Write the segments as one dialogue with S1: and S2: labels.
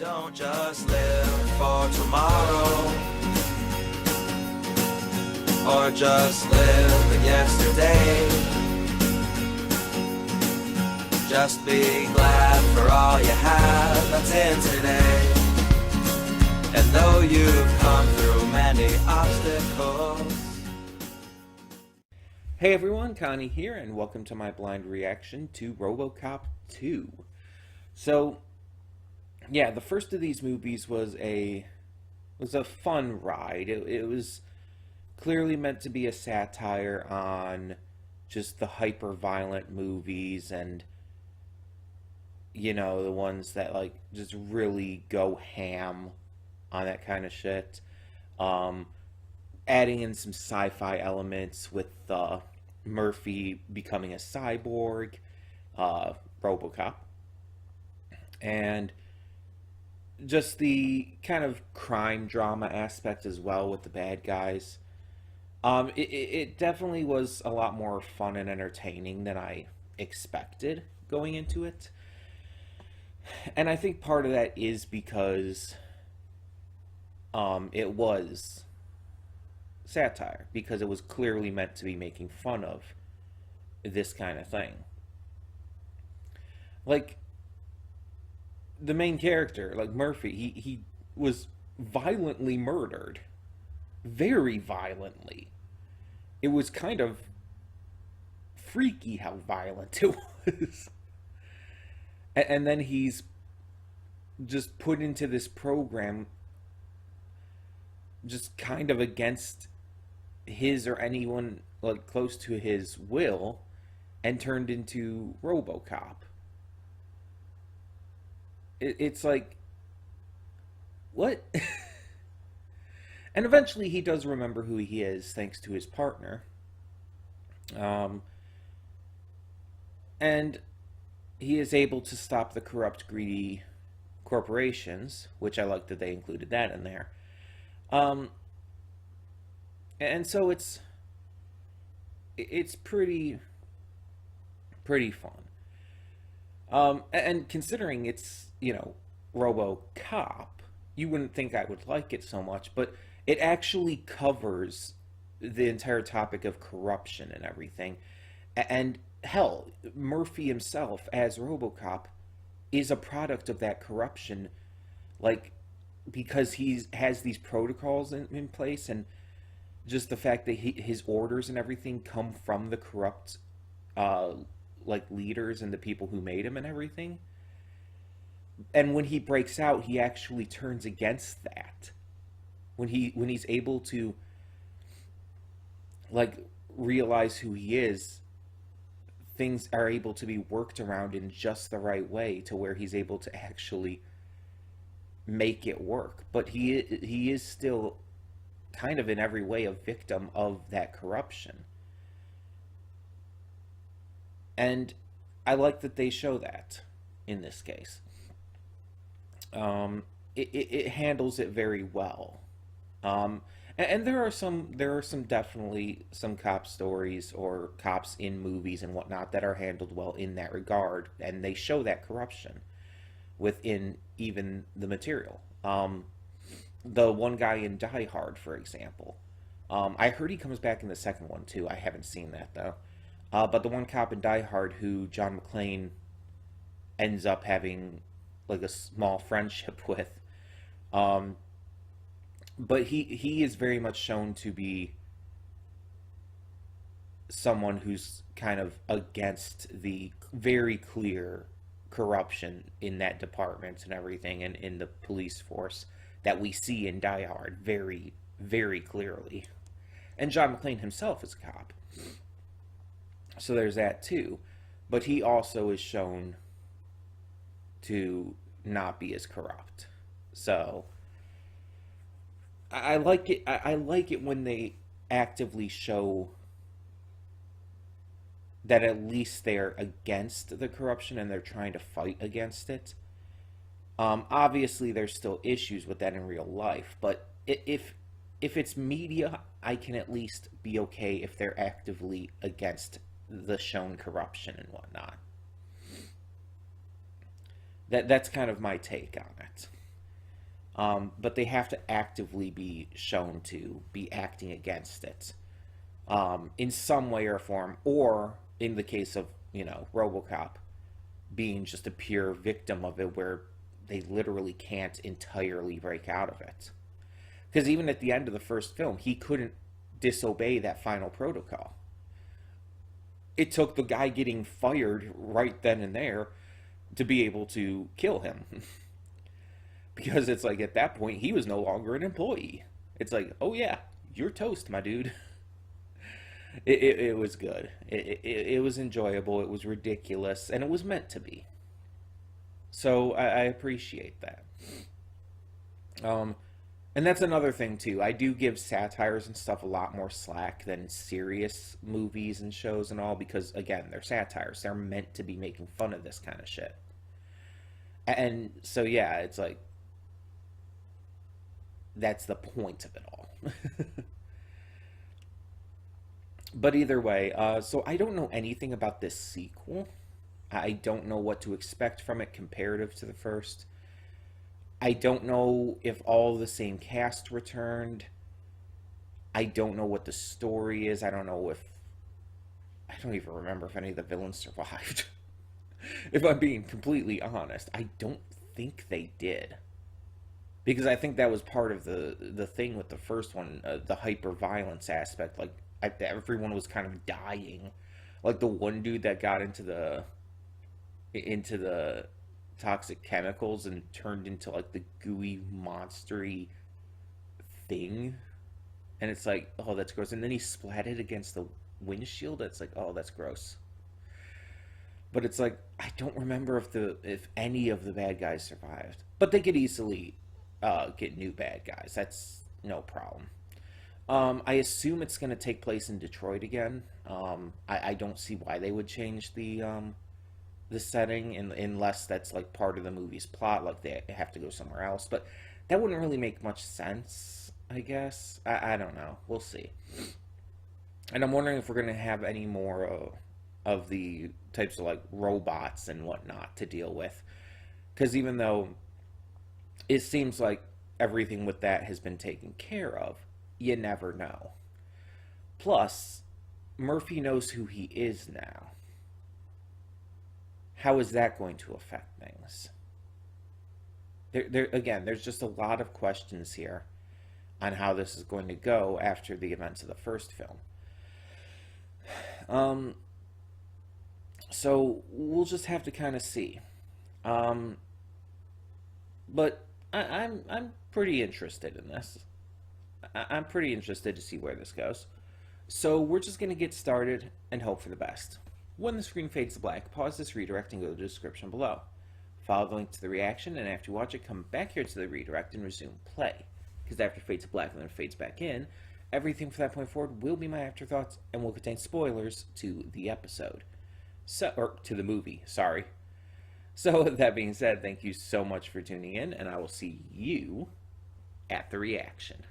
S1: Don't just live for tomorrow, or just live in yesterday. Just be glad for all you have that's in today. And though you've come through many obstacles.
S2: Hey everyone, Connie here, and welcome to my blind reaction to RoboCop 2. So, yeah, the first of these movies was a fun ride. It was clearly meant to be a satire on just the hyper-violent movies and, you know, the ones that, like, just really go ham on that kind of shit. Adding in some sci-fi elements with Murphy becoming a cyborg, RoboCop, and just the kind of crime drama aspect as well with the bad guys. It definitely was a lot more fun and entertaining than I expected going into it. And I think part of that is because it was satire, because it was clearly meant to be making fun of this kind of thing. Like, the main character, like Murphy, he was violently murdered. Very violently. It was kind of freaky how violent it was. And then he's just put into this program just kind of against his or anyone like close to his will, and turned into RoboCop. It's like, what? And eventually he does remember who he is thanks to his partner. And he is able to stop the corrupt, greedy corporations, which I like that they included that in there. And so it's pretty fun. And considering it's, you know, RoboCop, you wouldn't think I would like it so much, but it actually covers the entire topic of corruption and everything. And hell, Murphy himself as RoboCop is a product of that corruption, like, because he has these protocols in place, and just the fact that his orders and everything come from the corrupt like leaders and the people who made him and everything. And when he breaks out, he actually turns against that. When he's able to, like, realize who he is, things are able to be worked around in just the right way to where he's able to actually make it work. But he is still kind of in every way a victim of that corruption. And I like that they show that in this case. It handles it very well. And there are definitely some cop stories or cops in movies and whatnot that are handled well in that regard, and they show that corruption within even the material. The one guy in Die Hard, for example. I heard he comes back in the second one too. I haven't seen that though. But the one cop in Die Hard who John McClane ends up having like a small friendship with. But he is very much shown to be someone who's kind of against the very clear corruption in that department and everything, and in the police force that we see in Die Hard very, very clearly. And John McClane himself is a cop. So there's that too. But he also is shown to not be as corrupt. So I like it. I like it when they actively show that at least they're against the corruption and they're trying to fight against it. Obviously, there's still issues with that in real life, but if it's media, I can at least be okay if they're actively against the shown corruption and whatnot. That's kind of my take on it. but they have to actively be shown to be acting against it, in some way or form, or in the case of, RoboCop, being just a pure victim of it, where they literally can't entirely break out of it. Because even at the end of the first film, he couldn't disobey that final protocol. It took the guy getting fired right then and there to be able to kill him. Because it's like, at that point, he was no longer an employee. It's like, oh yeah, you're toast, my dude. It was good. It was enjoyable. It was ridiculous. And it was meant to be. So I appreciate that. And that's another thing, too. I do give satires and stuff a lot more slack than serious movies and shows and all, because, again, they're satires. They're meant to be making fun of this kind of shit. And so, yeah, it's like, that's the point of it all. But either way, so I don't know anything about this sequel. I don't know what to expect from it comparative to the first. I don't know if all the same cast returned. I don't know what the story is. I don't know if... I don't even remember if any of the villains survived. If I'm being completely honest, I don't think they did. Because I think that was part of the thing with the first one, the hyper-violence aspect. Like, everyone was kind of dying. Like, the one dude that got into the toxic chemicals and turned into, like, the gooey, monstery thing. And it's like, oh, that's gross. And then he splatted against the windshield. It's like, oh, that's gross. But it's like, I don't remember if any of the bad guys survived. But they could easily get new bad guys. That's no problem. I assume it's going to take place in Detroit again. I don't see why they would change the setting, unless that's like part of the movie's plot, like they have to go somewhere else. But that wouldn't really make much sense, I guess. I don't know. We'll see. And I'm wondering if we're going to have any more of the types of like robots and whatnot to deal with. Because even though it seems like everything with that has been taken care of, you never know. Plus, Murphy knows who he is now. How is that going to affect things? Again, there's just a lot of questions here on how this is going to go after the events of the first film. So we'll just have to kind of see. But I'm pretty interested in this. I'm pretty interested to see where this goes. So we're just going to get started and hope for the best. When the screen fades to black, pause this redirect and go to the description below. Follow the link to the reaction, and after you watch it, come back here to the redirect and resume play. Because after it fades to black and then it fades back in, everything from that point forward will be my afterthoughts and will contain spoilers to the episode. Or to the movie, sorry. So with that being said, thank you so much for tuning in, and I will see you at the reaction.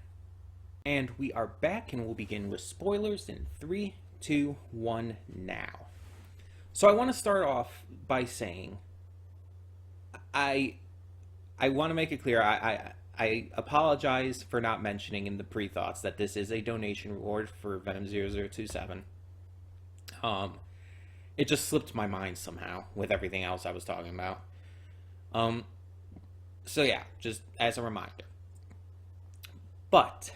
S2: And we are back, and we'll begin with spoilers in 3, 2, 1, now. So I want to start off by saying, I want to make it clear, I apologize for not mentioning in the pre-thoughts that this is a donation reward for Venom 0027. It just slipped my mind somehow with everything else I was talking about. So yeah, just as a reminder. But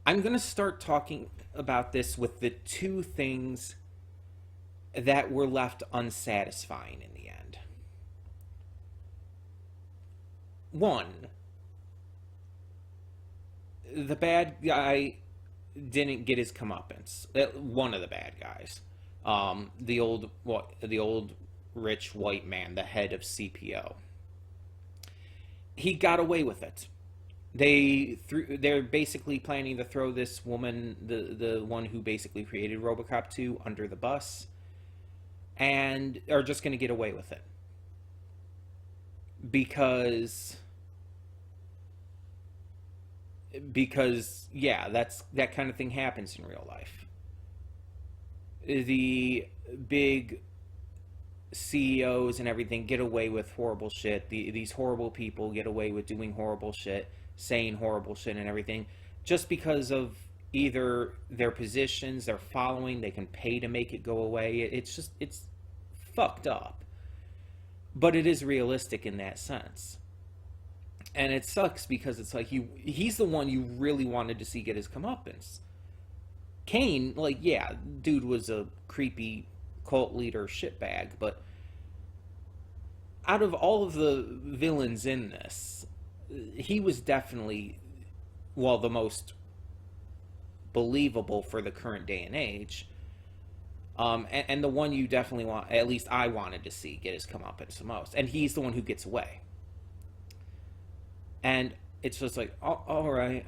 S2: I'm going to start talking about this with the two things that were left unsatisfying in the end. One, the bad guy didn't get his comeuppance. One of the bad guys. The old rich white man, the head of CPO. He got away with it. They're basically planning to throw this woman, the one who basically created RoboCop 2, under the bus, and are just going to get away with it. Because yeah, that kind of thing happens in real life. The big CEOs and everything get away with horrible shit. These horrible people get away with doing horrible shit, saying horrible shit and everything, just because of either their positions, their following, they can pay to make it go away. It's fucked up. But it is realistic in that sense. And it sucks because it's like he's the one you really wanted to see get his comeuppance. Kane, like, yeah, dude was a creepy cult leader shitbag, but out of all of the villains in this, he was definitely, well, the most believable for the current day and age. And the one you definitely want, at least I wanted to see get his comeuppance the most. And he's the one who gets away. And it's just like, all right.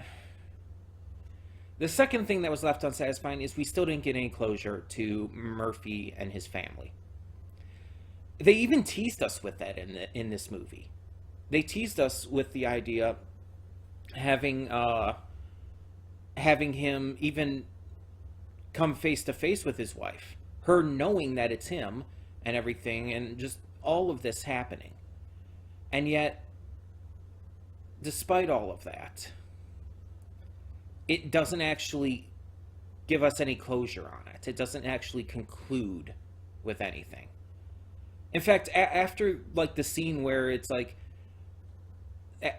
S2: The second thing that was left unsatisfying is we still didn't get any closure to Murphy and his family. They even teased us with that in this movie. They teased us with the idea having him even come face to face with his wife, her knowing that it's him and everything, and just all of this happening. And yet, despite all of that, it doesn't actually give us any closure on it. It doesn't actually conclude with anything. In fact, after like the scene where it's like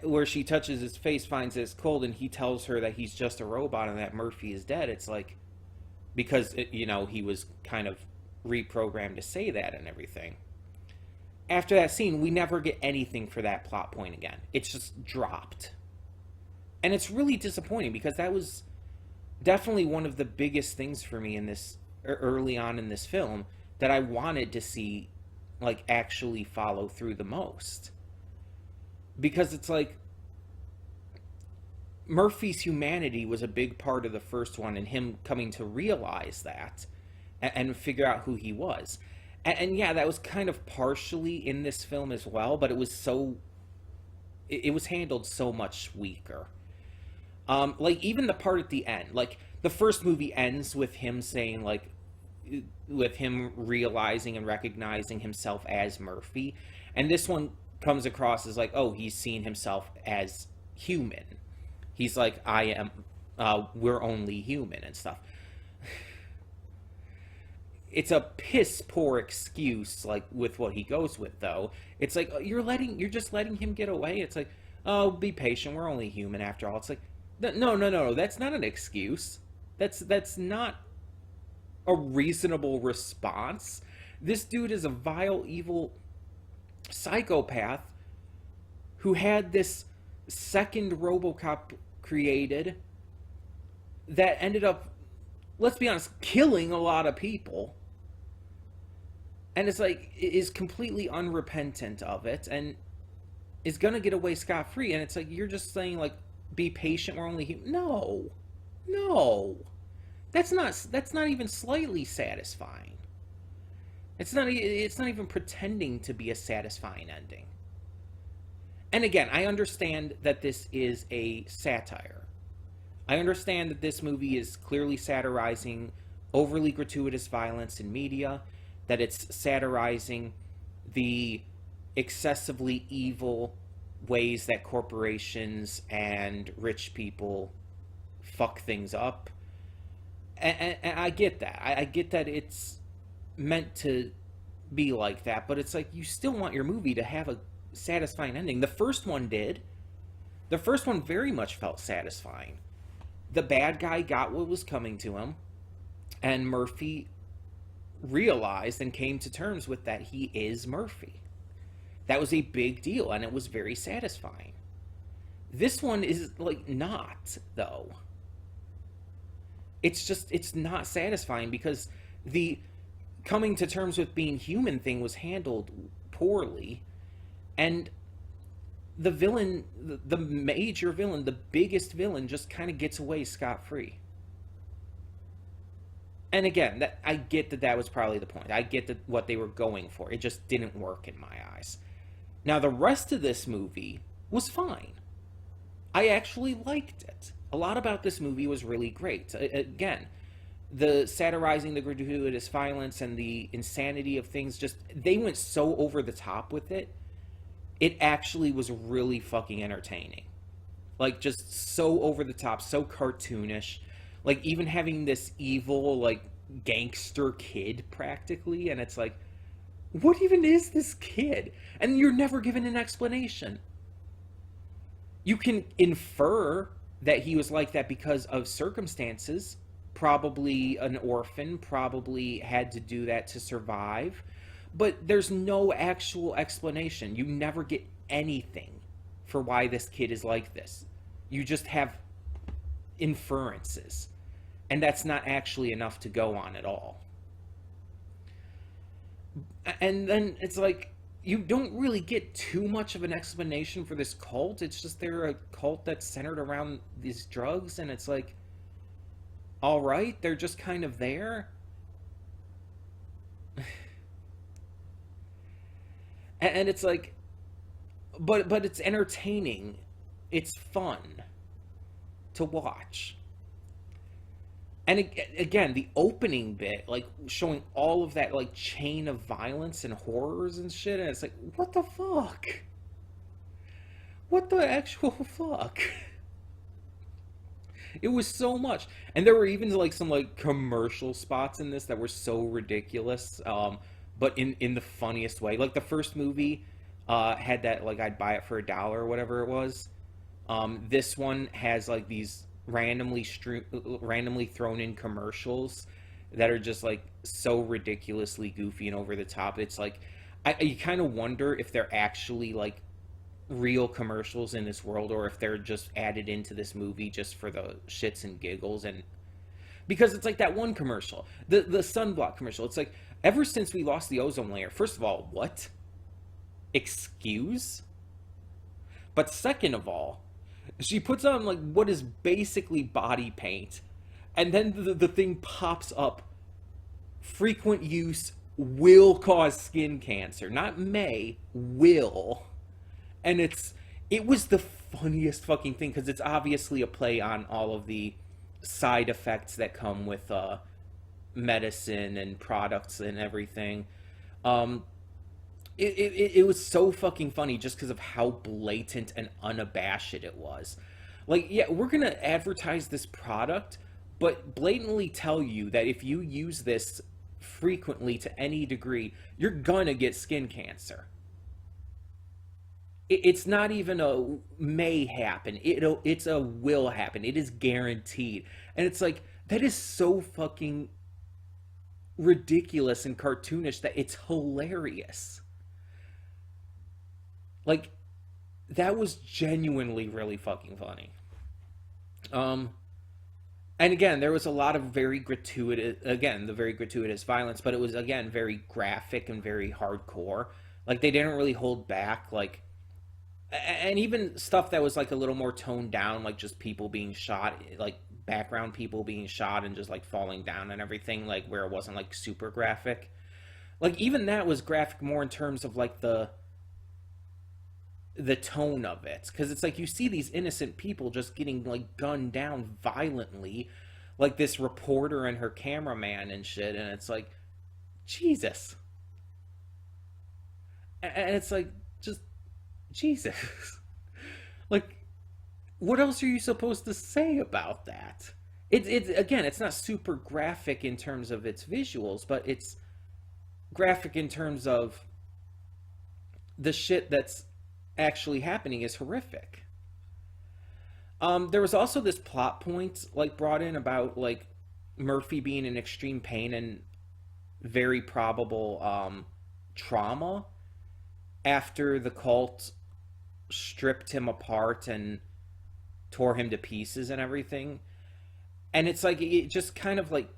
S2: where she touches his face, finds it's cold, and he tells her that he's just a robot and that Murphy is dead, it's like, because he was kind of reprogrammed to say that and everything. After that scene, we never get anything for that plot point again. It's just dropped. And it's really disappointing because that was definitely one of the biggest things for me in this, early on in this film, that I wanted to see, like, actually follow through the most. Because it's like, Murphy's humanity was a big part of the first one, and him coming to realize that and figure out who he was. And yeah, that was kind of partially in this film as well, but it was handled so much weaker. Like, even the part at the end, like, the first movie ends with him saying, like, with him realizing and recognizing himself as Murphy. And this one comes across as like, oh, he's seen himself as human. He's like, we're only human and stuff. It's a piss poor excuse, like, with what he goes with, though. It's like, you're just letting him get away. It's like, oh, be patient, we're only human after all. It's like, no, that's not an excuse. That's not a reasonable response. This dude is a vile, evil psychopath who had this second RoboCop created that ended up, let's be honest, killing a lot of people. And it's like, is completely unrepentant of it and is gonna get away scot-free. And it's like, you're just saying, like, be patient, we're only human. No. That's not even slightly satisfying. It's not even pretending to be a satisfying ending. And again, I understand that this is a satire. I understand that this movie is clearly satirizing overly gratuitous violence in media, that it's satirizing the excessively evil ways that corporations and rich people fuck things up. And I get that. I get that it's meant to be like that, but it's like, you still want your movie to have a satisfying ending. The first one did. The first one very much felt satisfying. The bad guy got what was coming to him, and Murphy realized and came to terms with that he is Murphy. That was a big deal, and it was very satisfying. This one is, like, not, though. It's not satisfying because the coming to terms with being human thing was handled poorly, and the villain, the major villain, the biggest villain, just kind of gets away scot-free. And again, I get that was probably the point. I get that what they were going for. It just didn't work in my eyes. Now, the rest of this movie was fine. I actually liked it. A lot about this movie was really great. Again, the satirizing the gratuitous violence and the insanity of things, just they went so over the top with it. It actually was really fucking entertaining. Like, just so over the top, so cartoonish. Like, even having this evil, like, gangster kid practically, and it's like, what even is this kid? And you're never given an explanation. You can infer that he was like that because of circumstances. Probably an orphan, probably had to do that to survive. But there's no actual explanation. You never get anything for why this kid is like this. You just have inferences. And that's not actually enough to go on at all. And then it's like, you don't really get too much of an explanation for this cult. It's just they're a cult that's centered around these drugs, and it's like, all right, they're just kind of there. And it's like, but it's entertaining. It's fun to watch. And again, the opening bit, like showing all of that like chain of violence and horrors and shit, and it's like, what the fuck? What the actual fuck? It was so much, and there were even like some like commercial spots in this that were so ridiculous, but in the funniest way. Like the first movie had that like I'd buy it for $1 or whatever it was. This one has like these randomly thrown in commercials that are just like so ridiculously goofy and over the top. It's like you kind of wonder if they're actually like real commercials in this world, or if they're just added into this movie just for the shits and giggles. And because it's like that one commercial, the sunblock commercial, it's like, ever since we lost the ozone layer, first of all, what? Excuse? But second of all, she puts on like what is basically body paint, and then the thing pops up, frequent use will cause skin cancer, not may, will. And it was the funniest fucking thing, because it's obviously a play on all of the side effects that come with medicine and products and everything. It was so fucking funny just because of how blatant and unabashed it was. Like, yeah, we're gonna advertise this product, but blatantly tell you that if you use this frequently to any degree, you're gonna get skin cancer. It's not even a may happen. It's a will happen. It is guaranteed. And it's like, that is so fucking ridiculous and cartoonish that it's hilarious. Like, that was genuinely really fucking funny. And again, there was a lot of very gratuitous, again, the very gratuitous violence, but it was, again, very graphic and very hardcore. Like, they didn't really hold back, like, and even stuff that was like a little more toned down, like just people being shot, like background people being shot and just like falling down and everything, like where it wasn't like super graphic. Like even that was graphic more in terms of like the tone of it, because it's like you see these innocent people just getting like gunned down violently, like this reporter and her cameraman and shit, and it's like, Jesus. And it's like, just Jesus. Like, what else are you supposed to say about that? It's again, it's not super graphic in terms of its visuals, but it's graphic in terms of the shit that's actually happening is horrific. There was also this plot point like brought in about like Murphy being in extreme pain and very probable trauma after the cult stripped him apart and tore him to pieces and everything. And it's like it just kind of like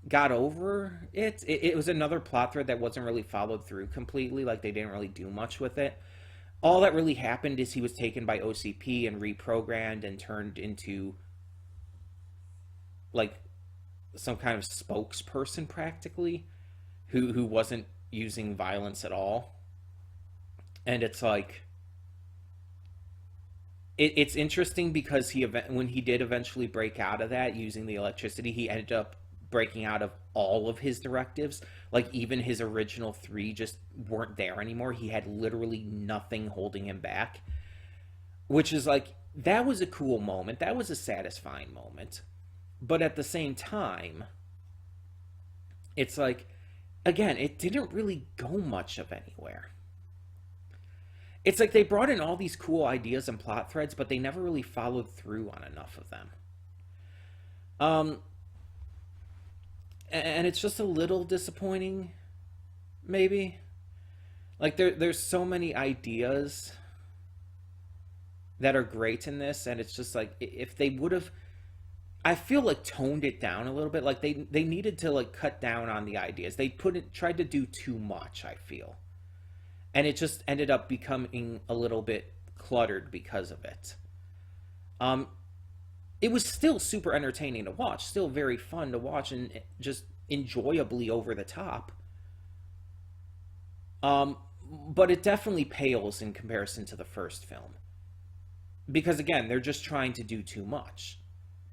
S2: got over it. It was another plot thread that wasn't really followed through completely. Like they didn't really do much with it. All that really happened is he was taken by OCP and reprogrammed and turned into like some kind of spokesperson practically, who wasn't using violence at all. And it's like it's interesting because when he did eventually break out of that using the electricity, he ended up breaking out of all of his directives. Like even his original three just weren't there anymore. He had literally nothing holding him back, which is like that was a cool moment. That was a satisfying moment. But at the same time, it's like again, it didn't really go much of anywhere. It's like they brought in all these cool ideas and plot threads, but they never really followed through on enough of them. Um, and it's just a little disappointing, maybe. Like there's so many ideas that are great in this, and it's just like if they would have, I feel like toned it down a little bit. Like they needed to like cut down on the ideas. They tried to do too much. I feel, and it just ended up becoming a little bit cluttered because of it. Um, it was still super entertaining to watch, still very fun to watch, and just enjoyably over the top. Um, but it definitely pales in comparison to the first film because again, they're just trying to do too much.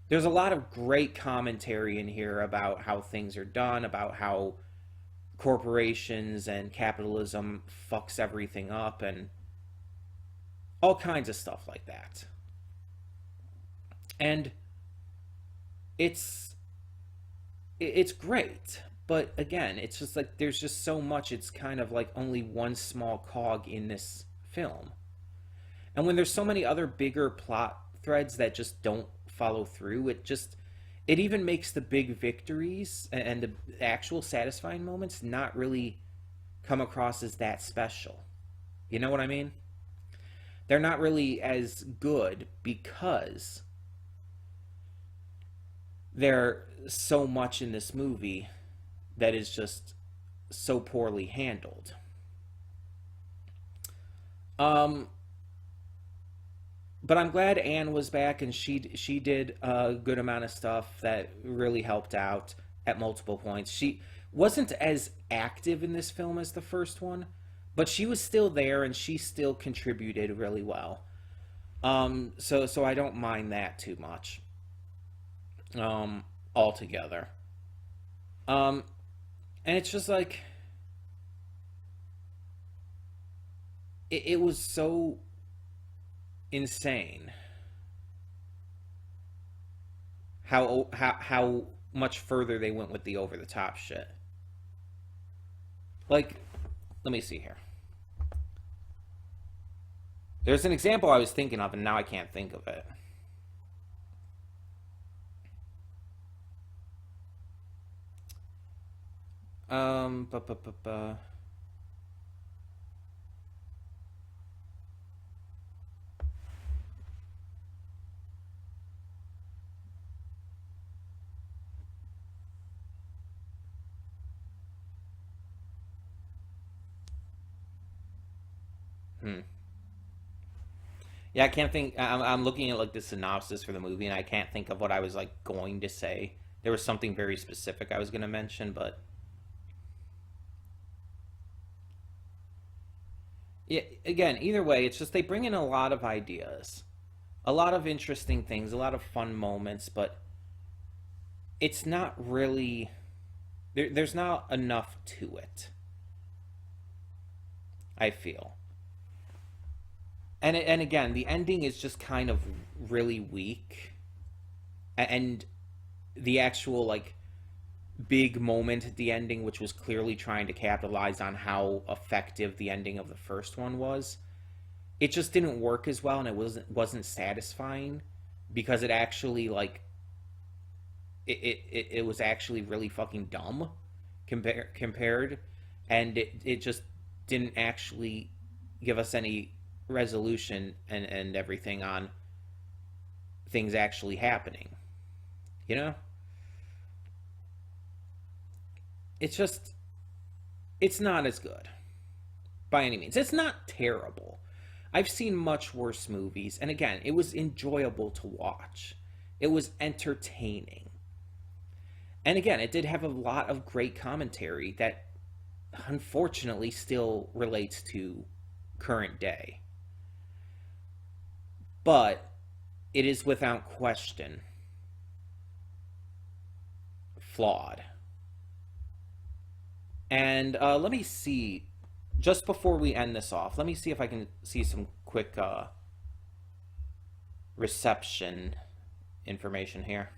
S2: There's a lot of great commentary in here about how things are done, about how corporations and capitalism fucks everything up, and all kinds of stuff like that. And it's it's great, but again, it's just like there's just so much. It's kind of like only one small cog in this film. And when there's so many other bigger plot threads that just don't follow through, it even makes the big victories and the actual satisfying moments not really come across as that special. You know what I mean? They're not really as good because there's so much in this movie that is just so poorly handled. Um, but I'm glad Anne was back, and she did a good amount of stuff that really helped out at multiple points. She wasn't as active in this film as the first one, but she was still there and she still contributed really well. So I don't mind that too much. Altogether. Um, and it's just like it was so insane how much further they went with the over the top shit. Like, let me see here. There's an example I was thinking of, and now I can't think of it. Um, bu- bu- bu- bu- hmm. Yeah, I can't think. I'm looking at like the synopsis for the movie, and I can't think of what I was like going to say. There was something very specific I was going to mention, but yeah, again, either way, it's just they bring in a lot of ideas, a lot of interesting things, a lot of fun moments, but it's not really there's not enough to it. I feel, and again, the ending is just kind of really weak, and the actual like big moment at the ending, which was clearly trying to capitalize on how effective the ending of the first one was, it just didn't work as well, and it wasn't satisfying because it actually like it was actually really fucking dumb compared, and it just didn't actually give us any resolution and everything on things actually happening. You know, it's just it's not as good by any means. It's not terrible. I've seen much worse movies, and again, it was enjoyable to watch. It was entertaining. And again, it did have a lot of great commentary that unfortunately still relates to current day. but it is without question flawed. And let me see, just before we end this off, let me see if I can see some quick reception information here.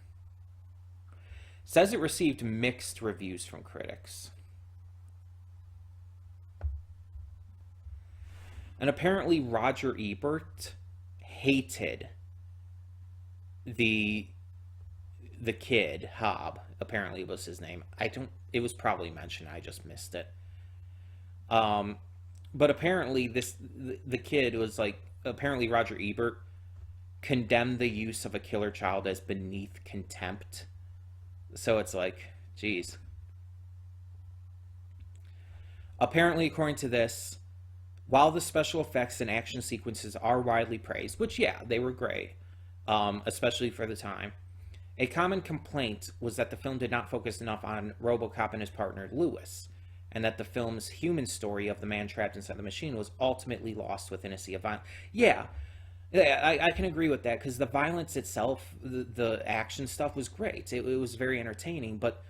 S2: Says it received mixed reviews from critics. And apparently Roger Ebert hated the kid, Hob, apparently was his name. It was probably mentioned, I just missed it. But apparently the kid was like, apparently Roger Ebert condemned the use of a killer child as beneath contempt. So it's like, geez. Apparently, according to this, while the special effects and action sequences are widely praised, which, yeah, they were great, especially for the time, a common complaint was that the film did not focus enough on RoboCop and his partner Lewis, and that the film's human story of the man trapped inside the machine was ultimately lost within a sea of violence. Yeah, I can agree with that, because the violence itself, the action stuff was great. It was very entertaining, but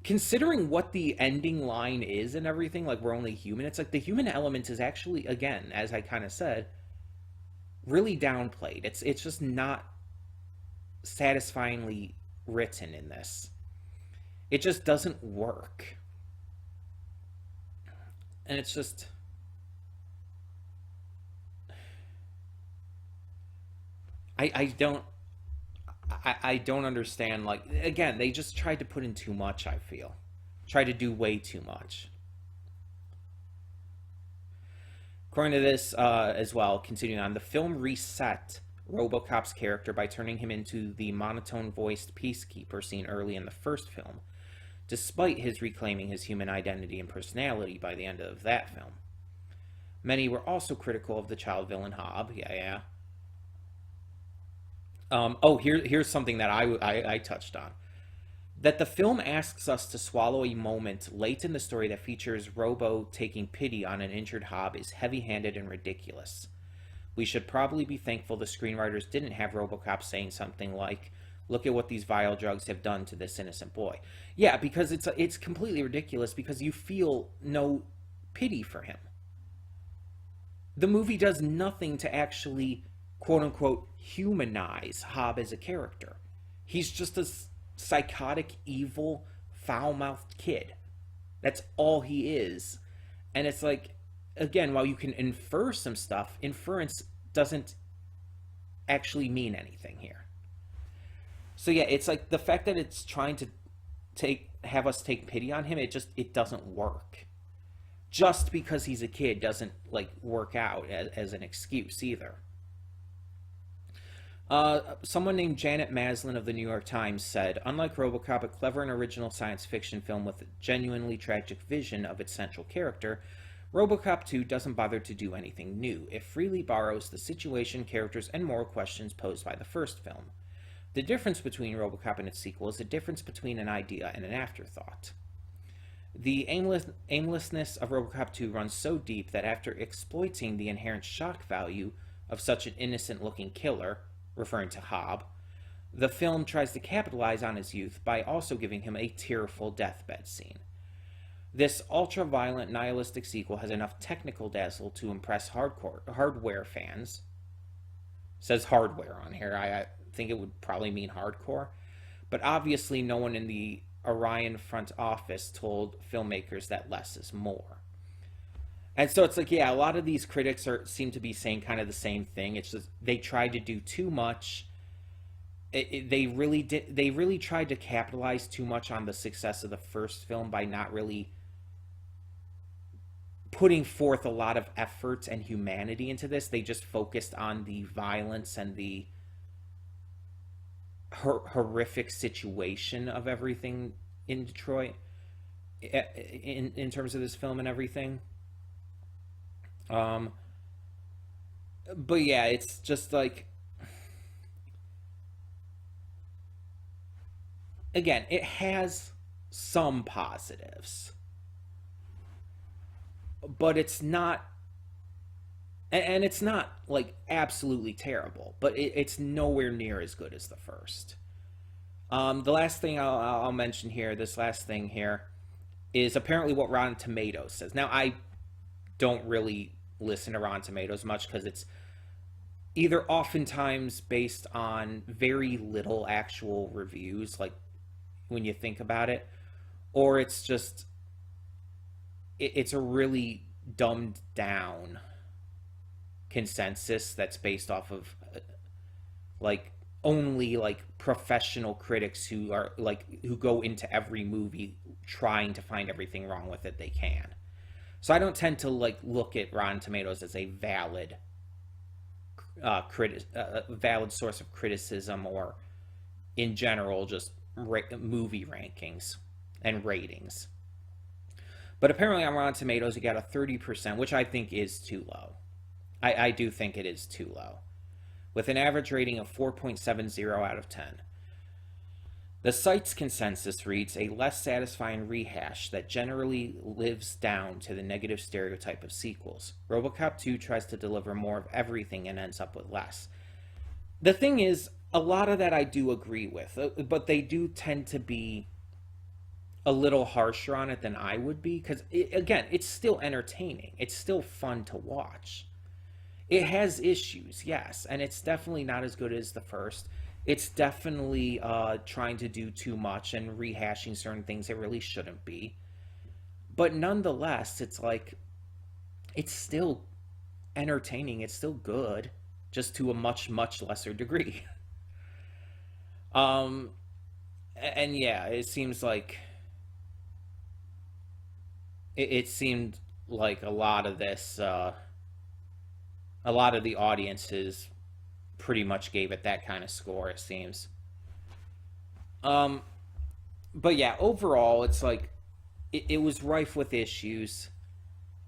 S2: considering what the ending line is and everything, like, we're only human, it's like the human element is actually, again, as I kind of said, really downplayed. It's just not satisfyingly written in this. It just doesn't work. And it's just... I don't understand. Like, again, they just tried to put in too much, I feel. Tried to do way too much. According to this, as well, continuing on, the film reset RoboCop's character by turning him into the monotone-voiced peacekeeper seen early in the first film, despite his reclaiming his human identity and personality by the end of that film. Many were also critical of the child villain Hob. Yeah. Here's something that I touched on. That the film asks us to swallow a moment late in the story that features Robo taking pity on an injured Hob is heavy-handed and ridiculous. We should probably be thankful the screenwriters didn't have RoboCop saying something like, "Look at what these vile drugs have done to this innocent boy." Yeah, because it's completely ridiculous, because you feel no pity for him. The movie does nothing to actually, quote-unquote, humanize Hob as a character. He's just a psychotic, evil, foul-mouthed kid. That's all he is. And it's like, again, while you can infer some stuff, inference doesn't actually mean anything here. So yeah, it's like the fact that it's trying to have us take pity on him, it doesn't work. Just because he's a kid doesn't, like, work out as an excuse either. Someone named Janet Maslin of the New York Times said, "Unlike RoboCop, a clever and original science fiction film with a genuinely tragic vision of its central character, RoboCop 2 doesn't bother to do anything new. It freely borrows the situation, characters, and moral questions posed by the first film. The difference between RoboCop and its sequel is a difference between an idea and an afterthought. The aimlessness of RoboCop 2 runs so deep that after exploiting the inherent shock value of such an innocent-looking killer," referring to Hob, "the film tries to capitalize on his youth by also giving him a tearful deathbed scene. This ultra-violent, nihilistic sequel has enough technical dazzle to impress hardware fans." Says hardware on here. I think it would probably mean hardcore. But obviously no one in the Orion front office told filmmakers that less is more. And so it's like, yeah, a lot of these critics seem to be saying kind of the same thing. It's just they tried to do too much. They really tried to capitalize too much on the success of the first film by not really putting forth a lot of effort and humanity into this. They just focused on the violence and the horrific situation of everything in Detroit in terms of this film and everything. But yeah, it's just like, again, it has some positives, but it's not And it's not like absolutely terrible, but it's nowhere near as good as the first. The last thing I'll mention here, this last thing here, is apparently what Rotten Tomatoes says. Now, I don't really listen to Rotten Tomatoes much because it's either oftentimes based on very little actual reviews, like when you think about it, or it's just it's a really dumbed down consensus that's based off of like only like professional critics who are like who go into every movie trying to find everything wrong with it they can. So I don't tend to like look at Rotten Tomatoes as a valid source of criticism, or in general just movie rankings and ratings. But apparently on Rotten Tomatoes you got a 30%, which I think is too low. I do think it is too low, with an average rating of 4.70 out of 10. The site's consensus reads a less satisfying rehash that generally lives down to the negative stereotype of sequels. RoboCop 2 tries to deliver more of everything and ends up with less. The thing is, a lot of that I do agree with, but they do tend to be a little harsher on it than I would be, because, again, it's still entertaining. It's still fun to watch. It has issues, yes, and it's definitely not as good as the first. It's definitely trying to do too much and rehashing certain things it really shouldn't be. But nonetheless, it's like, it's still entertaining. It's still good, just to a much, much lesser degree. um, and yeah, it seems like it seemed like a lot of this, a lot of the audiences pretty much gave it that kind of score, it seems. Um, but yeah, overall, it's like it was rife with issues.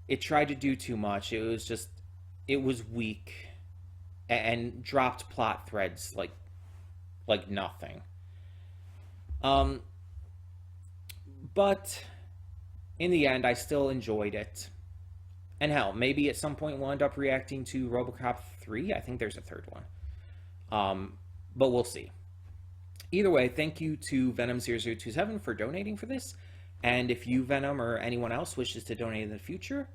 S2: It tried to do too much. It was weak and dropped plot threads like nothing. Um, but in the end, I still enjoyed it. And hell, maybe at some point we'll end up reacting to RoboCop 3. I think there's a third one. But we'll see. Either way, thank you to Venom0027 for donating for this. And if you, Venom, or anyone else wishes to donate in the future,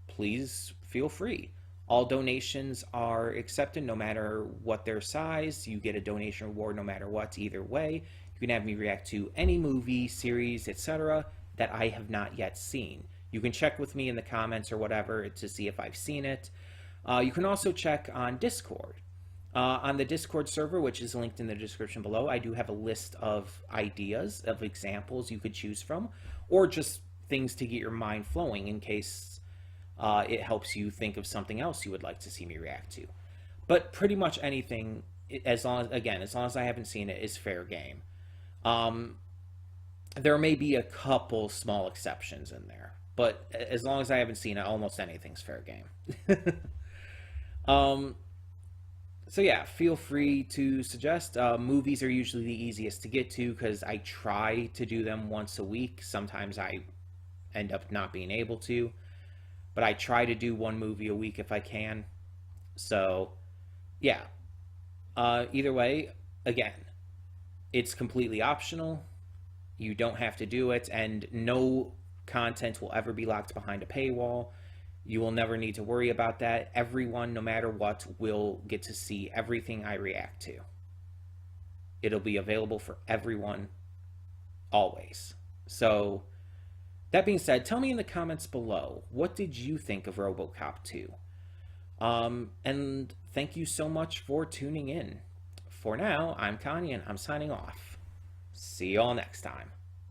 S2: please feel free. All donations are accepted no matter what their size. You get a donation reward no matter what, either way. You can have me react to any movie, series, etc. that I have not yet seen. You can check with me in the comments or whatever to see if I've seen it. You can also check on Discord. On the Discord server, which is linked in the description below, I do have a list of ideas, of examples you could choose from, or just things to get your mind flowing in case it helps you think of something else you would like to see me react to. But pretty much anything, as long as I haven't seen it, is fair game. There may be a couple small exceptions in there, but as long as I haven't seen it, almost anything's fair game. So yeah, feel free to suggest. Movies are usually the easiest to get to because I try to do them once a week. Sometimes I end up not being able to, but I try to do one movie a week if I can. So yeah, either way, again, it's completely optional. You don't have to do it, and no content will ever be locked behind a paywall. You will never need to worry about that. Everyone, no matter what, will get to see everything I react to. It'll be available for everyone, always. So, that being said, tell me in the comments below, what did you think of RoboCop 2? And thank you so much for tuning in. For now, I'm Connie, and I'm signing off. See you all next time.